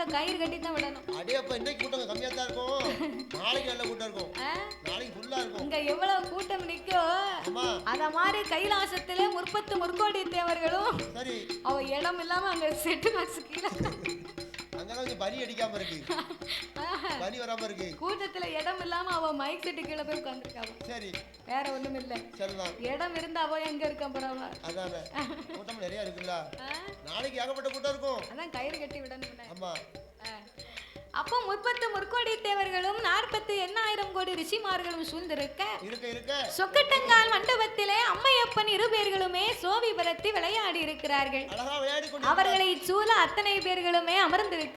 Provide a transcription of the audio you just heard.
அங்க கயிறு கட்டி தான் விடணும். அடே அப்ப இன்னைக்கு கூட்டம் கம்மியா தான் இருக்கும். நாளைக்கு நல்ல கூட்டம் இருக்கும். நாளைக்கு ஃபுல்லா இருக்கும். இங்க எவ்வளவு கூட்டம் நிக்கோ. ஆமா. அத மாதிரி கைலாசத்திலே 30 முற்கோடி தேவர்களும் சரி. அவ இடம் இல்லாம அங்க செட் பாக்ஸ் கீழ அங்கதான் கொஞ்சம் பனி அடிக்காம இருக்கு. பனி வராம இருக்கு. கூட்டத்துல இடம் இல்லாம அவ மைக் செட்டு கீழ போய் உட்கார்ந்திருக்காவ. சரி. வேற ஒண்ணும் இல்ல. சரிதான். இடம் இருந்தா அவ எங்க இருக்க போறவ? அதானே. கூட்டம் நிறைய இருக்குல்ல. நாளைக்கு ஏகப்பட்ட கூட்டம் இருக்கும். அதான் கயிறு கட்டி விடணும். ஆமா. அப்போ 30 முற்கோடி தேவர்களும் 48,000 கோடி ரிஷிமார்களும் சூழ்ந்திருக்க சொக்கட்டங்கால் மண்டபத்திலே அம்மையப்பன் இருபேர்களுமே சோவி பரத்தி விளையாடி இருக்கிறார்கள். அவர்களை சூழ அத்தனை பேர்களுமே அமர்ந்திருக்க